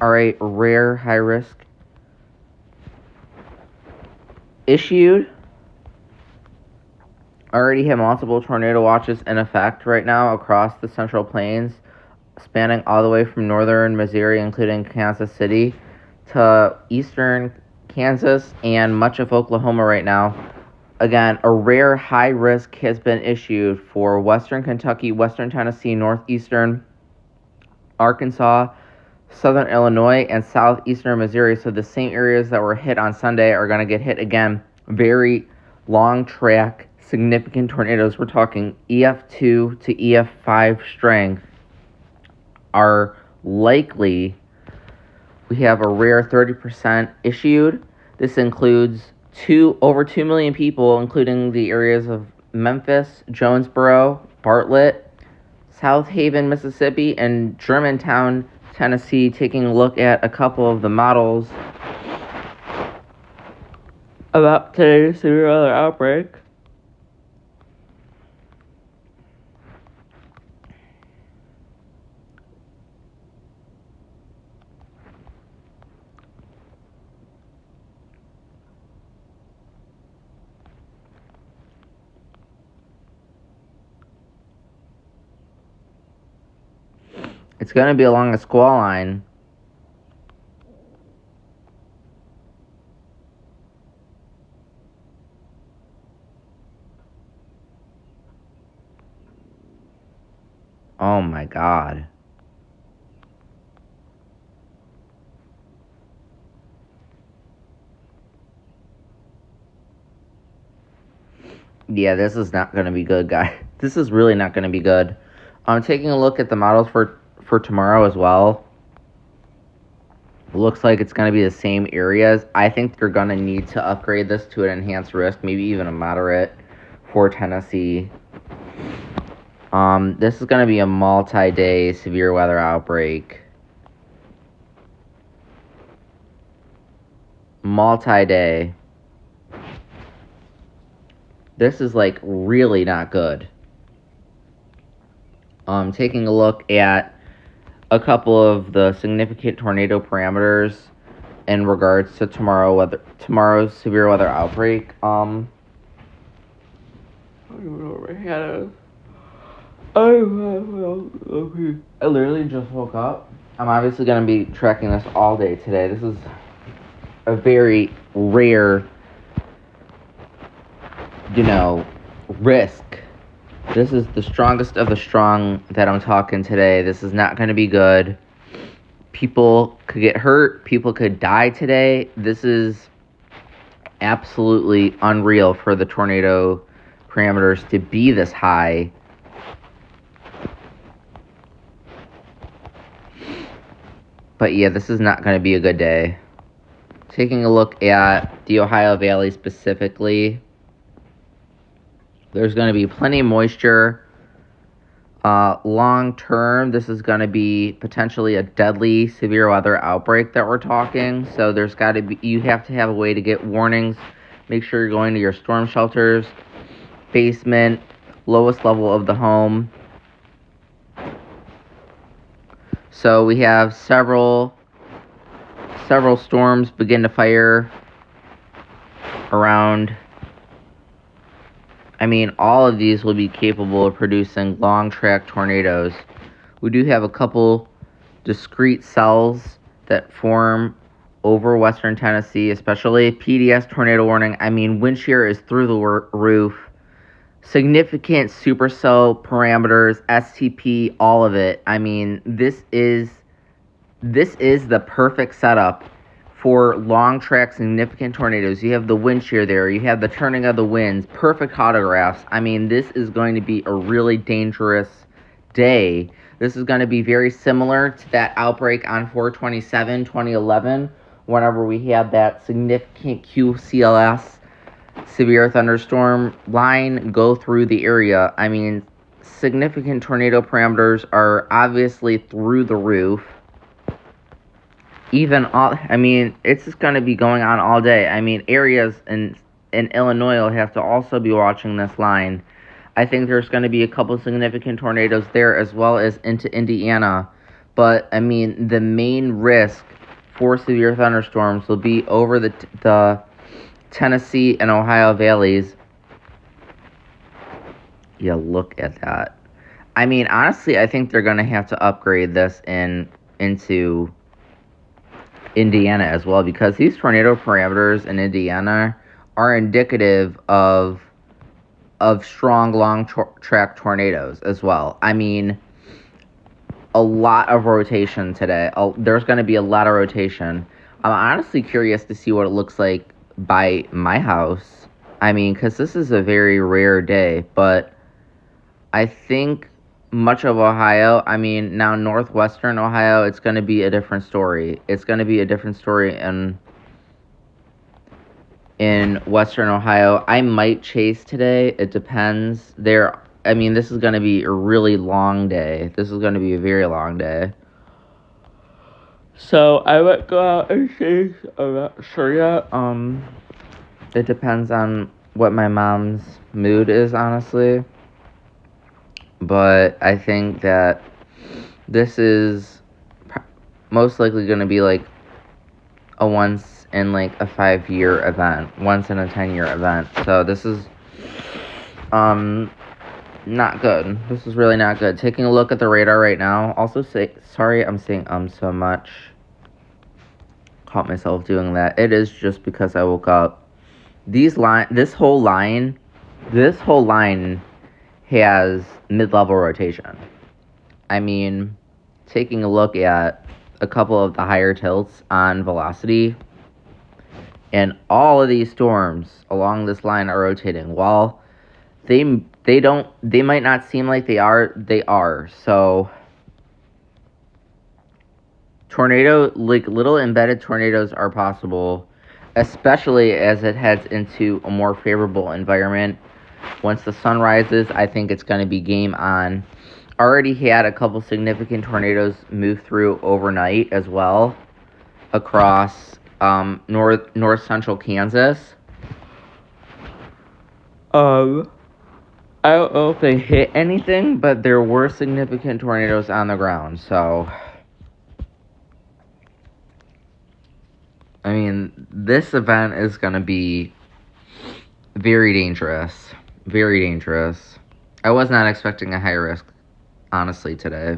are a rare high risk issued. Already have multiple tornado watches in effect right now across the Central Plains, spanning all the way from northern Missouri, including Kansas City, to eastern Kansas and much of Oklahoma right now. Again, a rare high risk has been issued for western Kentucky, western Tennessee, northeastern Arkansas, southern Illinois, and southeastern Missouri. So the same areas that were hit on Sunday are going to get hit again. Very long track, significant tornadoes. We're talking EF2 to EF5 strength are likely. We have a rare 30% issued. This includes over 2 million people, including the areas of Memphis, Jonesboro, Bartlett, South Haven, Mississippi, and Germantown, Tennessee, taking a look at a couple of the models about today's severe weather outbreak. It's going to be along a squall line. Oh my God. Yeah, this is not going to be good, guys. This is really not going to be good. I'm taking a look at the models for tomorrow as well. It looks like it's going to be the same areas. I think they're going to need to upgrade this to an enhanced risk, maybe even a moderate for Tennessee. This is going to be a multi-day severe weather outbreak. Multi-day. This is like really not good. Taking a look at a couple of the significant tornado parameters in regards to tomorrow's severe weather outbreak. I literally just woke up. I'm obviously going to be tracking this all day today. This is a very rare, risk. This is the strongest of the strong that I'm talking today. This is not going to be good. People could get hurt. People could die today. This is absolutely unreal for the tornado parameters to be this high. But yeah, this is not going to be a good day. Taking a look at the Ohio Valley specifically, there's going to be plenty of moisture. Long term, this is going to be potentially a deadly severe weather outbreak that we're talking. So you have to have a way to get warnings. Make sure you're going to your storm shelters, basement, lowest level of the home. So we have several storms begin to fire around. All of these will be capable of producing long-track tornadoes. We do have a couple discrete cells that form over western Tennessee, especially PDS tornado warning. Wind shear is through the roof. Significant supercell parameters, STP, all of it. This is the perfect setup for long track significant tornadoes. You have the wind shear there. You have the turning of the winds. Perfect autographs. This is going to be a really dangerous day. This is going to be very similar to that outbreak on 4/27/2011, whenever we had that significant QCLS severe thunderstorm line go through the area. Significant tornado parameters are obviously through the roof. It's just going to be going on all day. Areas in Illinois will have to also be watching this line. I think there's going to be a couple significant tornadoes there as well as into Indiana. But, the main risk 4 severe thunderstorms will be over the Tennessee and Ohio valleys. Yeah, look at that. I mean, honestly, I think they're going to have to upgrade this into Indiana as well, because these tornado parameters in Indiana are indicative of strong long track tornadoes as well. I mean, a lot of rotation today. There's going to be a lot of rotation. I'm honestly curious to see what it looks like by my house. I mean, because this is a very rare day, but I think much of Ohio, I mean, now northwestern Ohio, it's going to be a different story. It's going to be a different story in western Ohio. I might chase today. It depends. I mean, this is going to be a really long day. This is going to be a very long day. So I would go out and chase. I'm not sure yet. It depends on what my mom's mood is, honestly. But I think that this is most likely going to be like a once in like a 5-year event, once in a 10-year event. So this is not good. This is really not good. Taking a look at the radar right now. Also, sorry, I'm saying so much. Caught myself doing that. It is just because I woke up. This whole line has mid-level rotation. I mean, taking a look at a couple of the higher tilts on velocity, and all of these storms along this line are rotating. While they might not seem like they are. So little embedded tornadoes are possible, especially as it heads into a more favorable environment. Once the sun rises, I think it's going to be game on. Already had a couple significant tornadoes move through overnight as well across north central Kansas. I don't know if they hit anything, but there were significant tornadoes on the ground. So, I mean, this event is going to be very dangerous. Very dangerous. I was not expecting a high risk, honestly, today.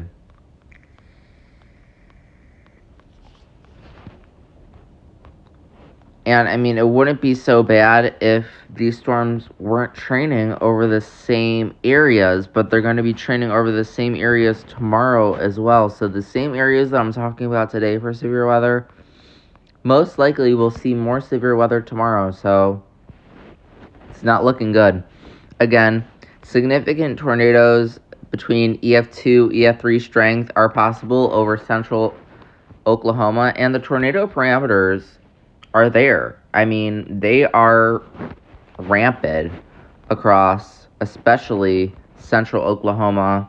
And, I mean, it wouldn't be so bad if these storms weren't training over the same areas, but they're going to be training over the same areas tomorrow as well. So the same areas that I'm talking about today for severe weather, most likely we'll see more severe weather tomorrow. So it's not looking good. Again, significant tornadoes between EF2, EF3 strength are possible over central Oklahoma, and the tornado parameters are there. I mean, they are rampant across, especially central Oklahoma.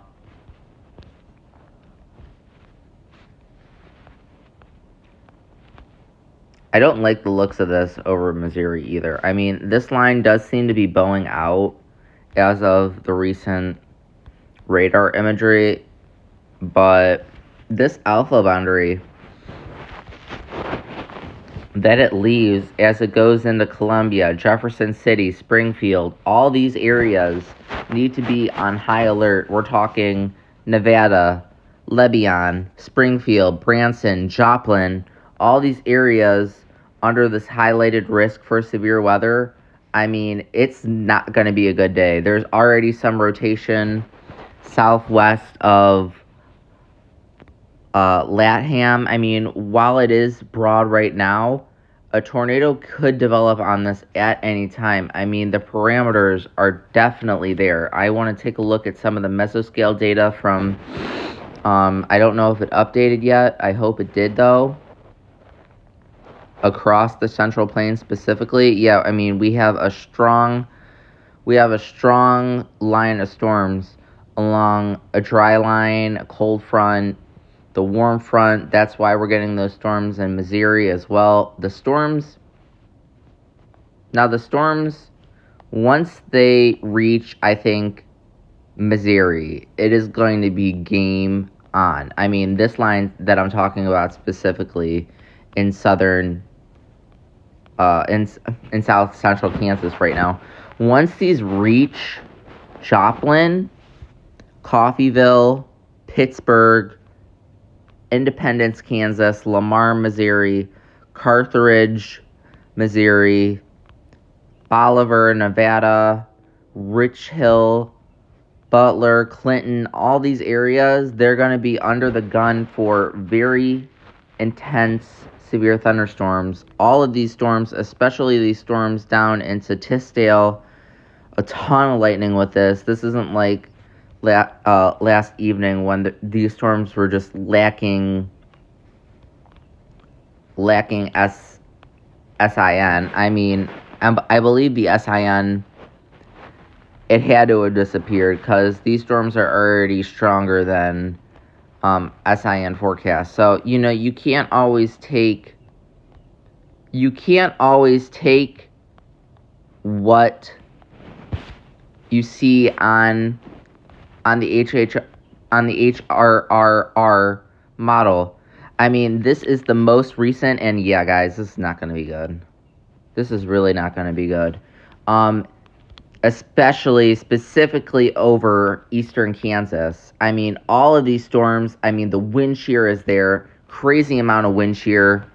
I don't like the looks of this over Missouri either. I mean, this line does seem to be bowing out as of the recent radar imagery, but this alpha boundary that it leaves as it goes into Columbia, Jefferson City, Springfield, all these areas need to be on high alert. We're talking Nevada, Lebanon, Springfield, Branson, Joplin, all these areas under this highlighted risk for severe weather. I mean, it's not going to be a good day. There's already some rotation southwest of Latham. I mean, while it is broad right now, a tornado could develop on this at any time. I mean, the parameters are definitely there. I want to take a look at some of the mesoscale data from, I don't know if it updated yet. I hope it did, though. Across the Central Plains specifically, yeah, I mean, we have a strong line of storms along a dry line, a cold front, the warm front. That's why we're getting those storms in Missouri as well. The storms, once they reach, I think, Missouri, it is going to be game on. I mean, this line that I'm talking about specifically in southern in south central Kansas right now. Once these reach Joplin, Coffeyville, Pittsburgh, Independence, Kansas, Lamar, Missouri, Carthage, Missouri, Bolivar, Nevada, Rich Hill, Butler, Clinton, all these areas, they're going to be under the gun for very intense, severe thunderstorms. All of these storms, especially these storms down into Tisdale, a ton of lightning with this. This isn't like last evening when these storms were just lacking SIN. I mean, I believe the SIN, it had to have disappeared because these storms are already stronger than SIN forecast. So, you can't always take what you see on the HRRR model. I mean, this is the most recent, and yeah, guys, this is not going to be good. This is really not going to be good. Specifically over eastern Kansas. I mean, all of these storms, I mean, the wind shear is there. Crazy amount of wind shear.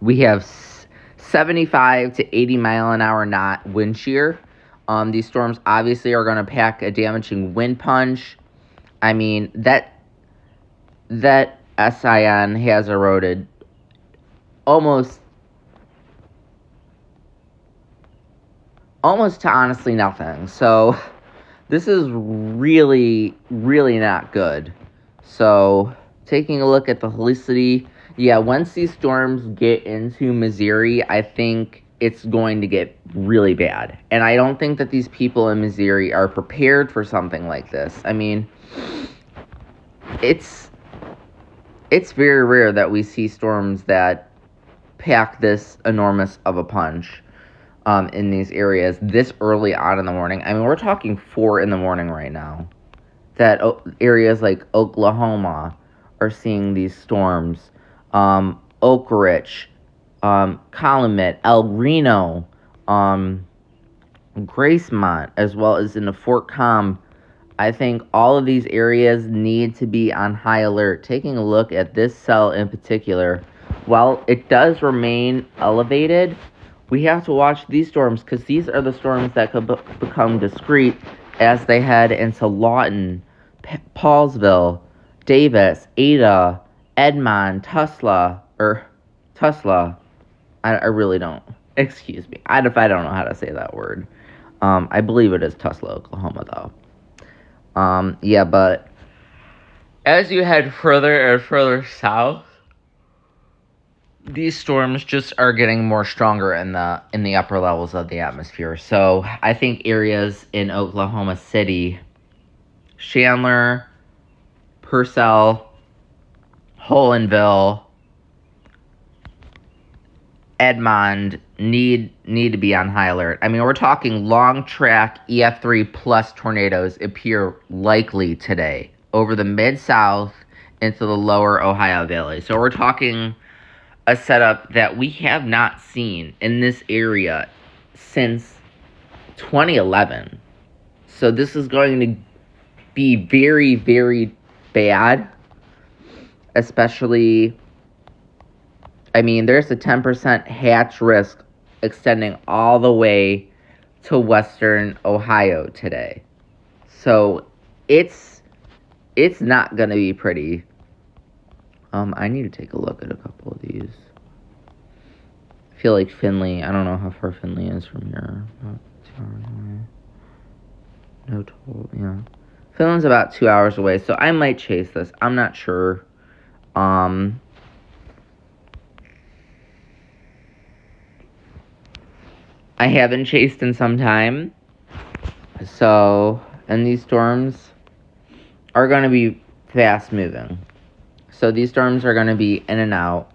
We have 75 to 80 mile an hour knot wind shear. These storms obviously are going to pack a damaging wind punch. I mean, that SIN has eroded almost to honestly nothing. So this is really, really not good. So taking a look at the helicity, yeah, once these storms get into Missouri, I think it's going to get really bad. And I don't think that these people in Missouri are prepared for something like this. I mean, it's very rare that we see storms that pack this enormous of a punch in these areas this early on in the morning. I mean, we're talking 4 in the morning right now. That areas like Oklahoma are seeing these storms. Oak Ridge, Calumet, El Reno, Gracemont, as well as in the Fort Com. I think all of these areas need to be on high alert. Taking a look at this cell in particular, while it does remain elevated, we have to watch these storms because these are the storms that could become discrete as they head into Lawton, Paulsville, Davis, Ada, Edmond, Tulsa. I really don't. Excuse me. If I don't know how to say that word. I believe it is Tulsa, Oklahoma, though. Yeah, but as you head further and further south, these storms just are getting more stronger in the upper levels of the atmosphere. So I think areas in Oklahoma City, Chandler, Purcell, Hollandville, Edmond need to be on high alert. I mean, we're talking long track EF3 plus tornadoes appear likely today over the Mid-South into the lower Ohio Valley. So we're talking a setup that we have not seen in this area since 2011. So this is going to be very, very bad, especially, I mean, there's a 10% hatch risk extending all the way to western Ohio today. So it's not going to be pretty. I need to take a look at a couple of these. I feel like Findlay, I don't know how far Findlay is from here. About 2 hours away. No toll, yeah. Findlay's about 2 hours away, so I might chase this. I'm not sure. I haven't chased in some time. So, and these storms are going to be fast moving. So these storms are going to be in and out.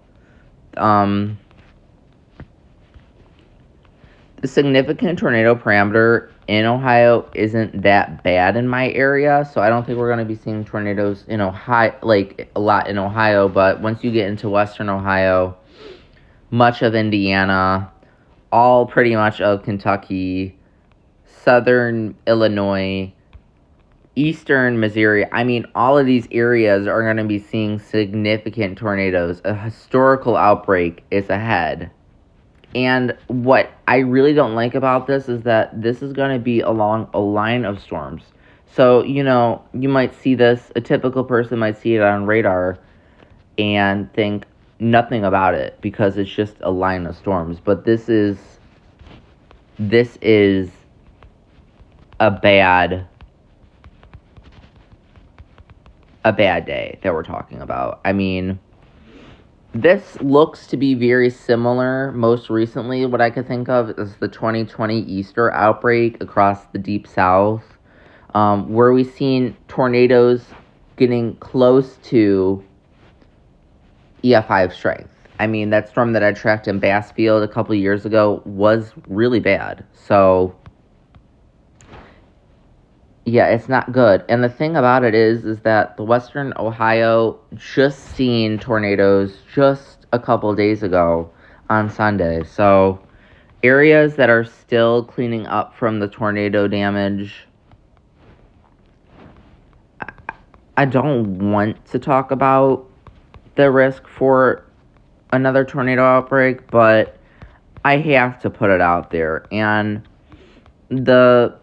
the significant tornado parameter in Ohio isn't that bad in my area, so I don't think we're going to be seeing tornadoes in Ohio, like a lot in Ohio. But once you get into western Ohio, much of Indiana, all pretty much of Kentucky, southern Illinois, eastern Missouri, I mean, all of these areas are going to be seeing significant tornadoes. A historical outbreak is ahead. And what I really don't like about this is that this is going to be along a line of storms. So, you might see this, a typical person might see it on radar and think nothing about it because it's just a line of storms. But this is a bad day that we're talking about. I mean, this looks to be very similar. Most recently, what I could think of is the 2020 Easter outbreak across the Deep South, where we've seen tornadoes getting close to EF5 strength. I mean, that storm that I tracked in Bassfield a couple years ago was really bad. So, yeah, it's not good. And the thing about it is that the Western Ohio just seen tornadoes just a couple days ago on Sunday. So, areas that are still cleaning up from the tornado damage, I don't want to talk about the risk for another tornado outbreak, but I have to put it out there. And the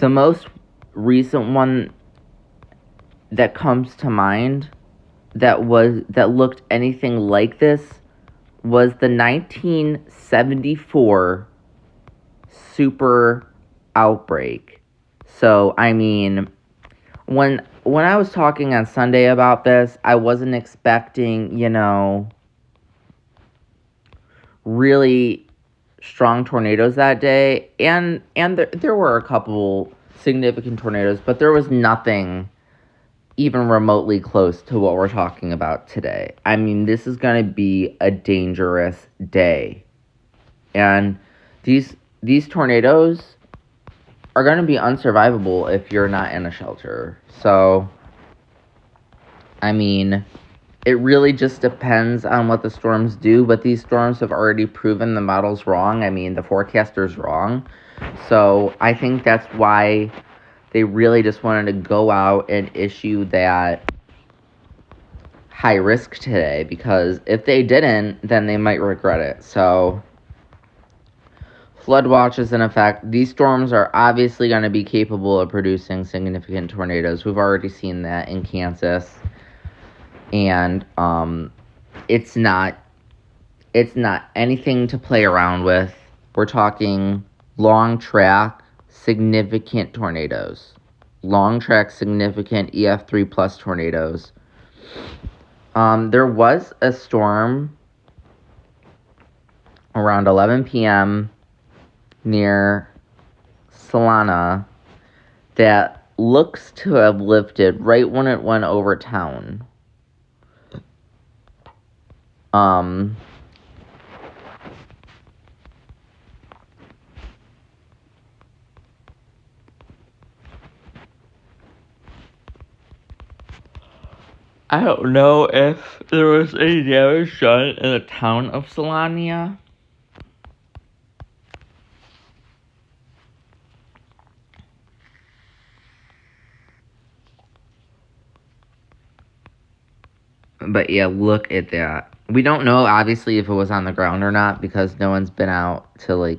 most recent one that comes to mind that looked anything like this was the 1974 super outbreak. So, I mean, when I was talking on Sunday about this, I wasn't expecting, really strong tornadoes that day, and there were a couple significant tornadoes, but there was nothing even remotely close to what we're talking about today. I mean, this is going to be a dangerous day, and these tornadoes are going to be unsurvivable if you're not in a shelter. So, I mean, it really just depends on what the storms do, but these storms have already proven the model's wrong. I mean, the forecaster's wrong. So I think that's why they really just wanted to go out and issue that high risk today, because if they didn't, then they might regret it. So flood watch is in effect. These storms are obviously going to be capable of producing significant tornadoes. We've already seen that in Kansas. And it's not anything to play around with. We're talking long track, significant tornadoes. Long track, significant EF3 plus tornadoes. There was a storm around 11 p.m. near Salina that looks to have lifted right when it went over town. I don't know if there was any damage done in the town of Salina. But yeah, look at that. We don't know, obviously, if it was on the ground or not, because no one's been out to,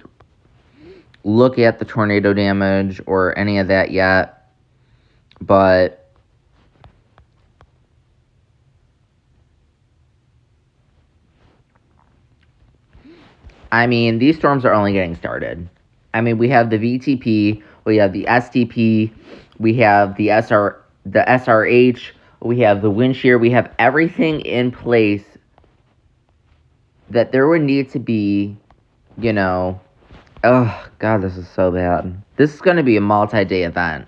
look at the tornado damage or any of that yet. But I mean, these storms are only getting started. I mean, we have the VTP, we have the STP, we have the SRH, we have the wind shear, we have everything in place that there would need to be, oh, God, this is so bad. This is going to be a multi-day event.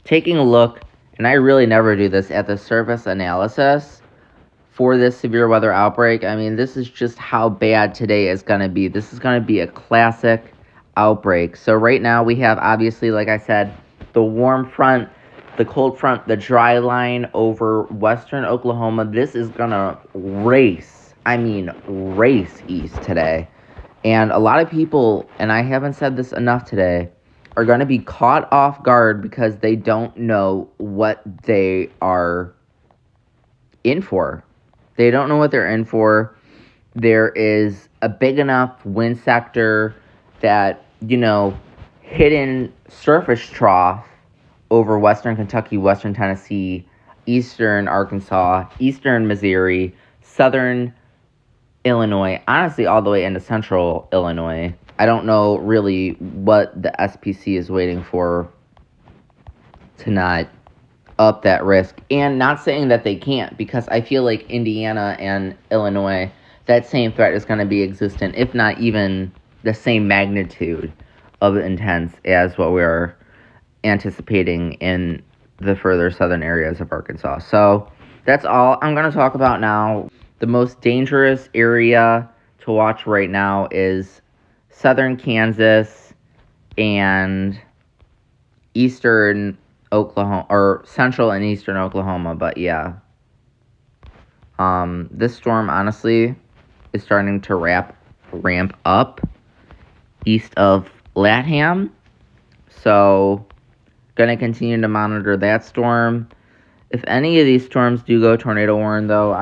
Taking a look, and I really never do this, at the surface analysis for this severe weather outbreak. I mean, this is just how bad today is going to be. This is going to be a classic outbreak. So right now we have, obviously, like I said, the warm front, the cold front, the dry line over western Oklahoma. This is going to race east today. And a lot of people, and I haven't said this enough today, are going to be caught off guard because they don't know what they are in for. They don't know what they're in for. There is a big enough wind sector that, hidden surface trough over western Kentucky, western Tennessee, eastern Arkansas, eastern Missouri, southern Illinois, honestly, all the way into central Illinois. I don't know really what the SPC is waiting for to not up that risk. And not saying that they can't, because I feel like Indiana and Illinois, that same threat is going to be existent, if not even the same magnitude of intense as what we're anticipating in the further southern areas of Arkansas. So that's all I'm going to talk about now. The most dangerous area to watch right now is southern Kansas and eastern Oklahoma, or central and eastern Oklahoma. But yeah, this storm honestly is starting to ramp up east of Latham. So gonna continue to monitor that storm. If any of these storms do go tornado warn, though,